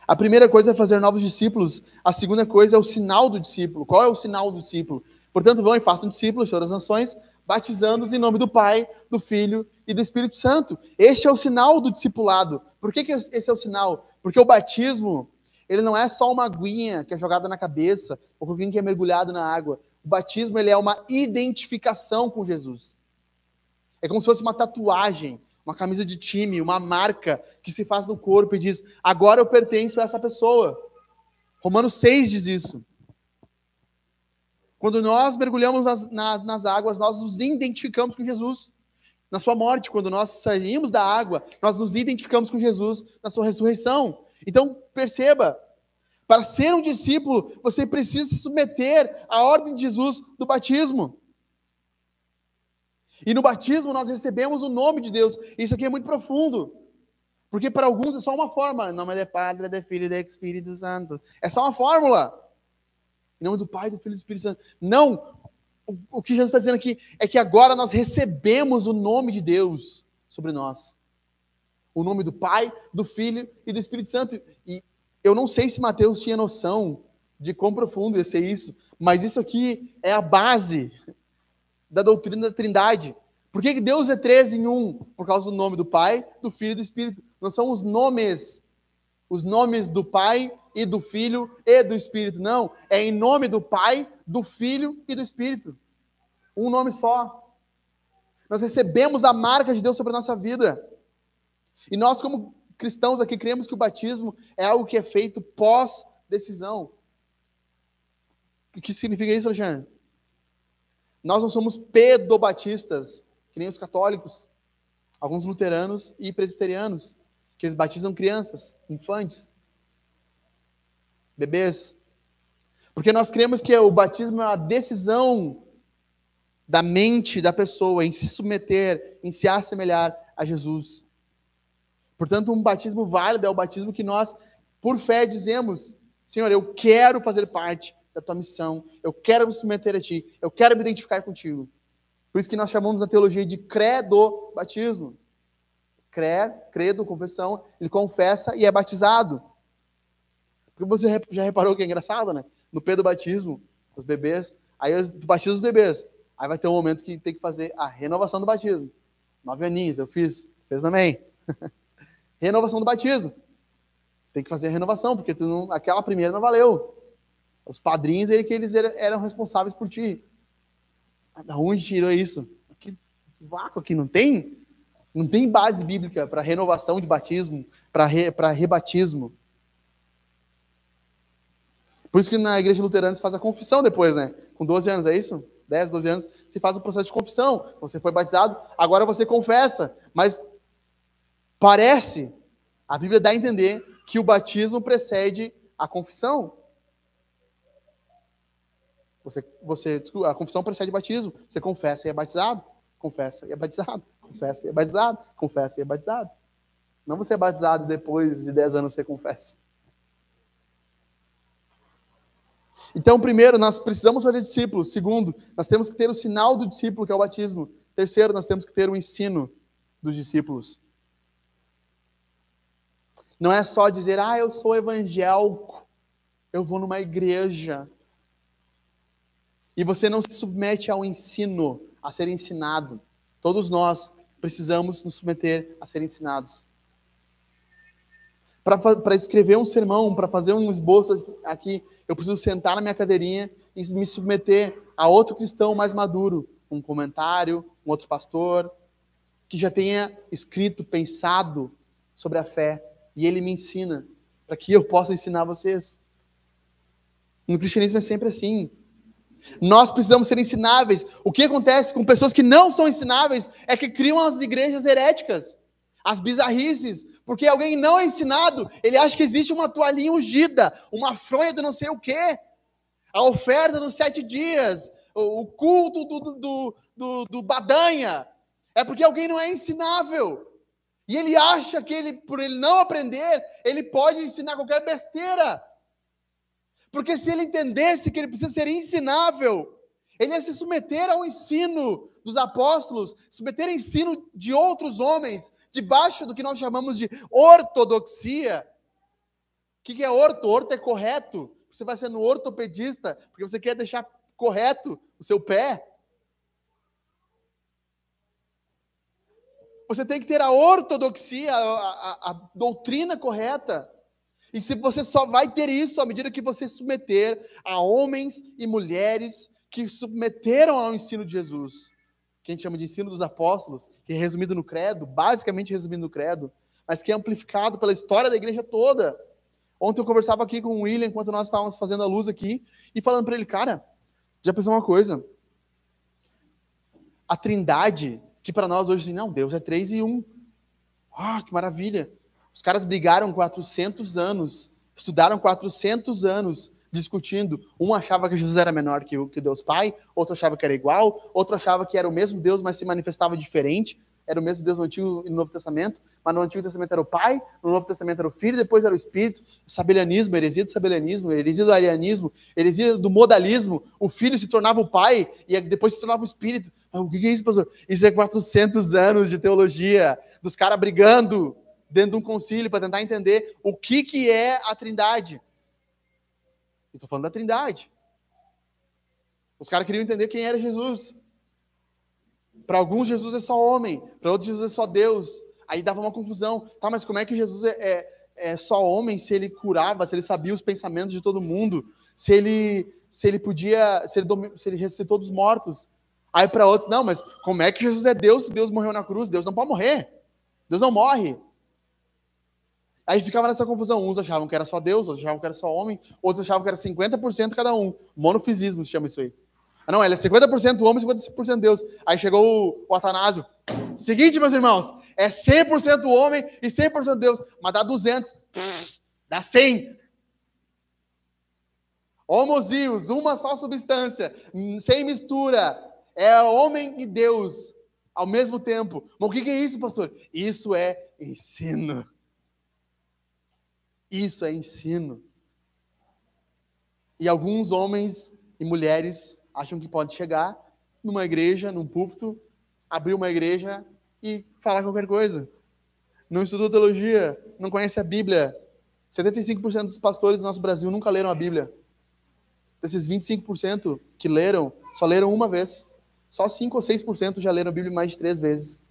A primeira coisa é fazer novos discípulos. A segunda coisa é o sinal do discípulo. Qual é o sinal do discípulo? Portanto, vão e façam discípulos de todas as nações, batizando-os em nome do Pai, do Filho e do Espírito Santo. Este é o sinal do discipulado. Por que esse é o sinal? Porque o batismo, ele não é só uma aguinha que é jogada na cabeça, ou alguém que é mergulhado na água. O batismo, ele é uma identificação com Jesus. É como se fosse uma tatuagem, uma camisa de time, uma marca que se faz no corpo e diz, agora eu pertenço a essa pessoa. Romanos 6 diz isso. Quando nós mergulhamos nas águas, nós nos identificamos com Jesus. Na sua morte, quando nós saímos da água, nós nos identificamos com Jesus na sua ressurreição. Então, perceba, para ser um discípulo, você precisa se submeter à ordem de Jesus do batismo. E no batismo nós recebemos o nome de Deus. Isso aqui é muito profundo. Porque para alguns é só uma fórmula. Em nome do Padre, do Filho e do Espírito Santo. É só uma fórmula. Em nome do Pai, do Filho e do Espírito Santo. Não. O que Jesus está dizendo aqui é que agora nós recebemos o nome de Deus sobre nós. O nome do Pai, do Filho e do Espírito Santo. E eu não sei se Mateus tinha noção de quão profundo ia ser isso, mas isso aqui é a base da doutrina da Trindade. Por que Deus é 3 em 1? Por causa do nome do Pai, do Filho e do Espírito. Não são os nomes do Pai e do Filho e do Espírito, não. É em nome do Pai, do Filho e do Espírito. Um nome só. Nós recebemos a marca de Deus sobre a nossa vida. E nós, como cristãos aqui, cremos que o batismo é algo que é feito pós-decisão. O que significa isso, Alexandre? Nós não somos pedobatistas, que nem os católicos, alguns luteranos e presbiterianos, que eles batizam crianças, infantes, bebês. Porque nós cremos que o batismo é uma decisão da mente da pessoa em se submeter, em se assemelhar a Jesus. Portanto, um batismo válido é o batismo que nós, por fé, dizemos: Senhor, eu quero fazer parte da tua missão, eu quero me submeter a ti, eu quero me identificar contigo. Por isso que nós chamamos na teologia de credo-batismo. Credo, confissão, ele confessa e é batizado. Porque você já reparou que é engraçado, né? No pedo-batismo, os bebês, aí tu batiza os bebês, aí vai ter um momento que tem que fazer a renovação do batismo. 9 aninhos, eu fiz também. Renovação do batismo. Tem que fazer a renovação, porque aquela primeira não valeu. Os padrinhos, eles eram responsáveis por ti. Da onde tirou isso? Que vácuo aqui, não tem? Não tem base bíblica para renovação de batismo, para rebatismo. Por isso que na igreja luterana se faz a confissão depois, né? Com 12 anos, é isso? 10, 12 anos, se faz o processo de confissão. Você foi batizado, agora você confessa. Mas parece, a Bíblia dá a entender que o batismo precede a confissão. A confissão precede o batismo. Você confessa e é batizado. Confessa e é batizado. Confessa e é batizado. Confessa e é batizado. Não você é batizado e depois de 10 anos você confessa. Então, primeiro, nós precisamos fazer discípulos. Segundo, nós temos que ter o sinal do discípulo, que é o batismo. Terceiro, nós temos que ter o ensino dos discípulos. Não é só dizer, eu sou evangélico, eu vou numa igreja. E você não se submete ao ensino, a ser ensinado. Todos nós precisamos nos submeter a ser ensinados. Para escrever um sermão, para fazer um esboço aqui, eu preciso sentar na minha cadeirinha e me submeter a outro cristão mais maduro, um comentário, um outro pastor, que já tenha escrito, pensado sobre a fé, e ele me ensina, para que eu possa ensinar vocês. No cristianismo é sempre assim. Nós precisamos ser ensináveis. O que acontece com pessoas que não são ensináveis é que criam as igrejas heréticas, as bizarrices, porque alguém não é ensinado, ele acha que existe uma toalhinha ungida, uma fronha do não sei o quê, a oferta dos 7 dias, o culto do Badanha. É porque alguém não é ensinável. E ele acha que por ele não aprender, ele pode ensinar qualquer besteira. Porque se ele entendesse que ele precisa ser ensinável, ele ia se submeter ao ensino dos apóstolos, submeter ao ensino de outros homens, debaixo do que nós chamamos de ortodoxia. O que é orto? Orto é correto. Você vai ser no ortopedista, porque você quer deixar correto o seu pé. Você tem que ter a ortodoxia, a doutrina correta. E se você só vai ter isso à medida que você se submeter a homens e mulheres que submeteram ao ensino de Jesus, que a gente chama de ensino dos apóstolos, que é resumido no credo, basicamente resumido no credo, mas que é amplificado pela história da igreja toda. Ontem eu conversava aqui com o William, enquanto nós estávamos fazendo a luz aqui, e falando para ele, cara, já pensou uma coisa? A Trindade, que para nós hoje, não, Deus é 3 em 1. Que maravilha! Os caras brigaram 400 anos, estudaram 400 anos, discutindo. Um achava que Jesus era menor que Deus Pai, outro achava que era igual, outro achava que era o mesmo Deus, mas se manifestava diferente. Era o mesmo Deus no Antigo e no Novo Testamento, mas no Antigo Testamento era o Pai, no Novo Testamento era o Filho, depois era o Espírito. O sabelianismo, heresia do sabelianismo, heresia do arianismo, heresia do modalismo. O Filho se tornava o Pai e depois se tornava o Espírito. O que é isso, pastor? Isso é 400 anos de teologia, dos caras brigando dentro de um concílio para tentar entender o que é a Trindade. Eu estou falando da Trindade. Os caras queriam entender quem era Jesus. Para alguns, Jesus é só homem. Para outros, Jesus é só Deus. Aí dava uma confusão. Tá, mas como é que Jesus é só homem se ele curava, se ele sabia os pensamentos de todo mundo, se ele ressuscitou dos mortos? Aí para outros, não, mas como é que Jesus é Deus se Deus morreu na cruz? Deus não pode morrer. Deus não morre. Aí ficava nessa confusão. Uns achavam que era só Deus, outros achavam que era só homem, outros achavam que era 50% cada um. Monofisismo se chama isso aí. Ah, não, ele é 50% homem e 50% Deus. Aí chegou o Atanásio. Seguinte, meus irmãos, é 100% homem e 100% Deus. Mas dá 200, dá 100. Homozios, uma só substância, sem mistura. É homem e Deus ao mesmo tempo. Mas o que é isso, pastor? Isso é ensino. Isso é ensino. E alguns homens e mulheres acham que pode chegar numa igreja, num púlpito, abrir uma igreja e falar qualquer coisa. Não estudou teologia, não conhece a Bíblia. 75% dos pastores do nosso Brasil nunca leram a Bíblia. Desses 25% que leram, só leram uma vez. Só 5 ou 6% já leram a Bíblia mais de 3 vezes.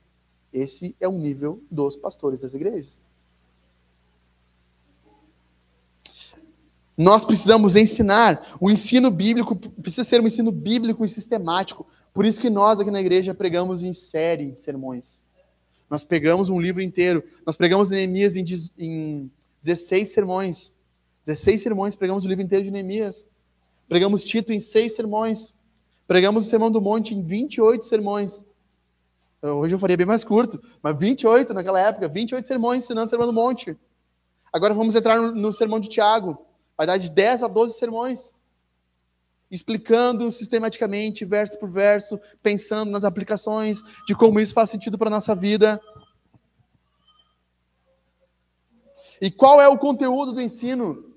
Esse é o nível dos pastores das igrejas. Nós precisamos ensinar. O ensino bíblico precisa ser um ensino bíblico e sistemático. Por isso que nós aqui na igreja pregamos em série de sermões. Nós pegamos um livro inteiro. Nós pregamos Neemias em 16 sermões. 16 sermões, pregamos o livro inteiro de Neemias. Pregamos Tito em 6 sermões. Pregamos o Sermão do Monte em 28 sermões. Hoje eu faria bem mais curto, mas 28 naquela época, 28 sermões ensinando o Sermão do Monte. Agora vamos entrar no Sermão de Tiago. Vai dar de 10 a 12 sermões, explicando sistematicamente, verso por verso, pensando nas aplicações, de como isso faz sentido para a nossa vida. E qual é o conteúdo do ensino?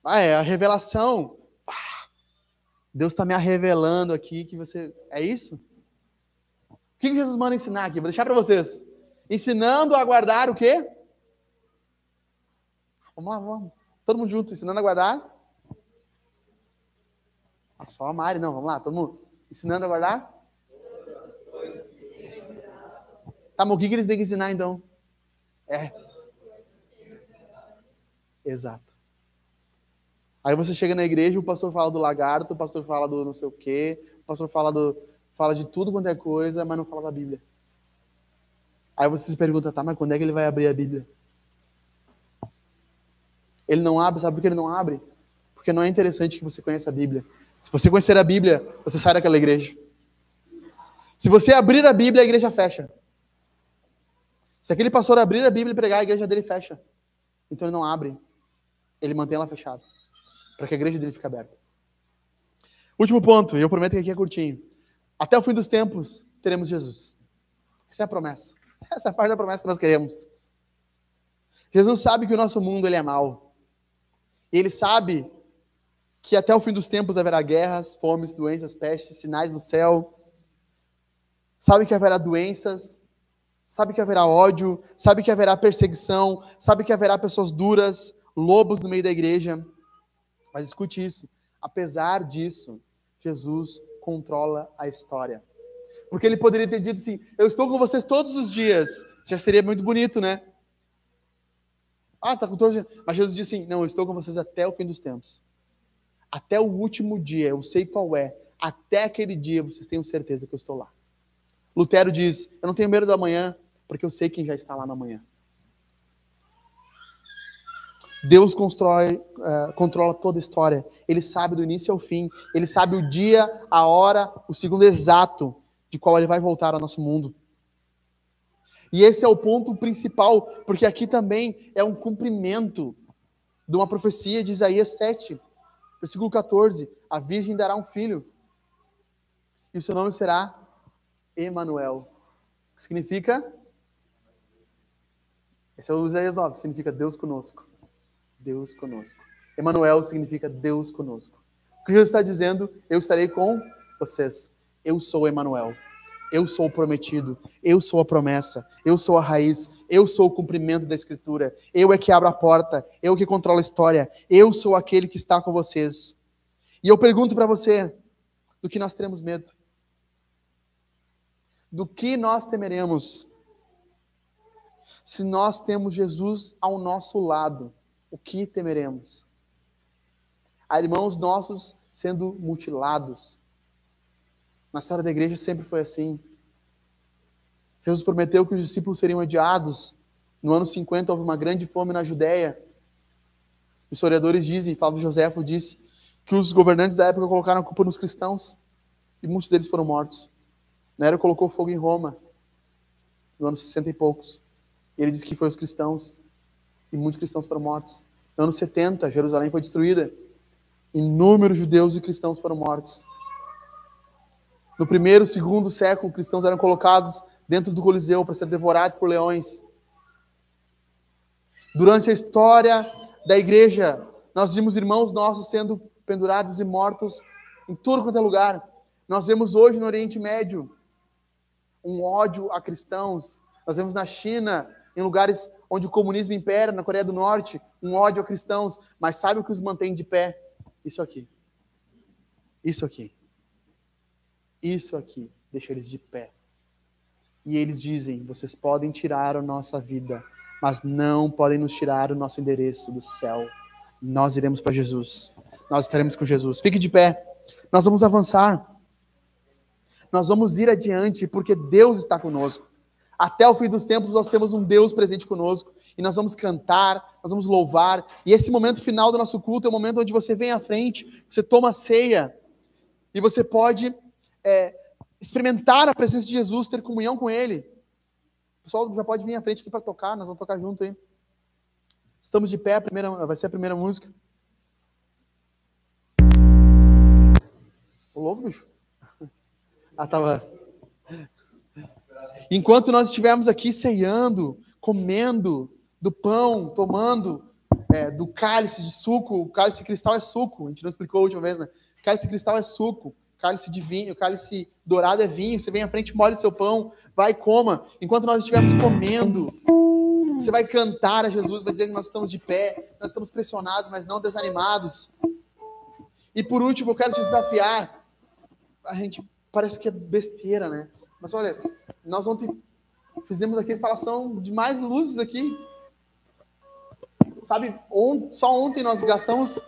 É a revelação. Deus está me revelando aqui que você... É isso? O que Jesus manda ensinar aqui? Vou deixar para vocês. Ensinando a guardar o quê? Vamos lá, vamos. Todo mundo junto, ensinando a guardar. Só a Mari, não, vamos lá, todo mundo. Ensinando a guardar. Tá, mas o que eles têm que ensinar então? Exato. Aí você chega na igreja, o pastor fala do lagarto, o pastor fala do não sei o quê, o pastor fala de tudo quanto é coisa, mas não fala da Bíblia. Aí você se pergunta, tá, mas quando é que ele vai abrir a Bíblia? Ele não abre, sabe por que ele não abre? Porque não é interessante que você conheça a Bíblia. Se você conhecer a Bíblia, você sai daquela igreja. Se você abrir a Bíblia, a igreja fecha. Se aquele pastor abrir a Bíblia e pregar, a igreja dele fecha. Então ele não abre. Ele mantém ela fechada. Para que a igreja dele fique aberta. Último ponto, e eu prometo que aqui é curtinho. Até o fim dos tempos, teremos Jesus. Essa é a promessa. Essa é a parte da promessa que nós queremos. Jesus sabe que o nosso mundo ele é mau. Ele sabe que até o fim dos tempos haverá guerras, fomes, doenças, pestes, sinais no céu. Sabe que haverá doenças, sabe que haverá ódio, sabe que haverá perseguição, sabe que haverá pessoas duras, lobos no meio da igreja. Mas escute isso, apesar disso, Jesus controla a história. Porque ele poderia ter dito assim, eu estou com vocês todos os dias. Já seria muito bonito, né? Tá com todos os dias. Mas Jesus disse assim, não, eu estou com vocês até o fim dos tempos. Até o último dia, eu sei qual é. Até aquele dia, vocês tenham certeza que eu estou lá. Lutero diz, eu não tenho medo da manhã, porque eu sei quem já está lá na manhã. Deus controla toda a história. Ele sabe do início ao fim. Ele sabe o dia, a hora, o segundo exato de qual ele vai voltar ao nosso mundo. E esse é o ponto principal, porque aqui também é um cumprimento de uma profecia de Isaías 7, versículo 14. A virgem dará um filho, e o seu nome será Emanuel. Que significa? Esse é o Isaías 9, significa Deus conosco. Deus conosco. Emanuel significa Deus conosco. O que Jesus está dizendo? Eu estarei com vocês. Eu sou Emanuel. Eu sou o prometido. Eu sou a promessa. Eu sou a raiz. Eu sou o cumprimento da Escritura. Eu é que abro a porta. Eu que controlo a história. Eu sou aquele que está com vocês. E eu pergunto para você, do que nós teremos medo? Do que nós temeremos? Se nós temos Jesus ao nosso lado, o que temeremos? Há irmãos nossos sendo mutilados. Na história da igreja sempre foi assim. Jesus prometeu que os discípulos seriam odiados. No ano 50 houve uma grande fome na Judéia. Os historiadores dizem, Flávio Joséfo disse, que os governantes da época colocaram a culpa nos cristãos e muitos deles foram mortos. Nero colocou fogo em Roma no ano 60 e poucos. E ele disse que foi os cristãos e muitos cristãos foram mortos. No ano 70, Jerusalém foi destruída. Inúmeros judeus e cristãos foram mortos. No primeiro, segundo século, cristãos eram colocados dentro do Coliseu para ser devorados por leões. Durante a história da igreja, nós vimos irmãos nossos sendo pendurados e mortos em tudo quanto é lugar. Nós vemos hoje no Oriente Médio um ódio a cristãos. Nós vemos na China, em lugares onde o comunismo impera, na Coreia do Norte, um ódio a cristãos. Mas sabe o que os mantém de pé? Isso aqui. Isso aqui. Isso aqui deixa eles de pé. E eles dizem, vocês podem tirar a nossa vida, mas não podem nos tirar o nosso endereço do céu. Nós iremos para Jesus. Nós estaremos com Jesus. Fique de pé. Nós vamos avançar. Nós vamos ir adiante, porque Deus está conosco. Até o fim dos tempos, nós temos um Deus presente conosco. E nós vamos cantar, nós vamos louvar. E esse momento final do nosso culto é o momento onde você vem à frente, você toma a ceia. E você pode experimentar a presença de Jesus, ter comunhão com Ele. O pessoal já pode vir à frente aqui para tocar, nós vamos tocar junto aí. Estamos de pé, vai ser a primeira música. Ô, louco, bicho. Tava... Enquanto nós estivermos aqui ceando, comendo do pão, tomando do cálice de suco, o cálice cristal é suco, a gente não explicou a última vez, né? Cálice cristal é suco, cálice de vinho, cálice dourado é vinho, você vem à frente, molha o seu pão, vai e coma. Enquanto nós estivermos comendo, você vai cantar a Jesus, vai dizer que nós estamos de pé, nós estamos pressionados, mas não desanimados. E por último, eu quero te desafiar. A gente parece que é besteira, né? Mas olha, nós ontem fizemos aqui a instalação de mais luzes aqui. Sabe, só ontem nós gastamos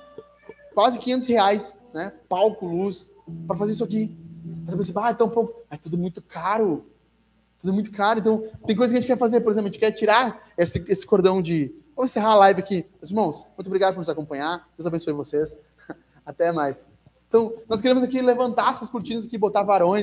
quase R$500, né? Palco, luz, para fazer isso aqui. Aí você pensa, então, pô, é tudo muito caro. Tudo muito caro. Então, tem coisa que a gente quer fazer. Por exemplo, a gente quer tirar esse cordão de... Vamos encerrar a live aqui. Meus irmãos, muito obrigado por nos acompanhar. Deus abençoe vocês. Até mais. Então, nós queremos aqui levantar essas cortinas aqui, botar varões.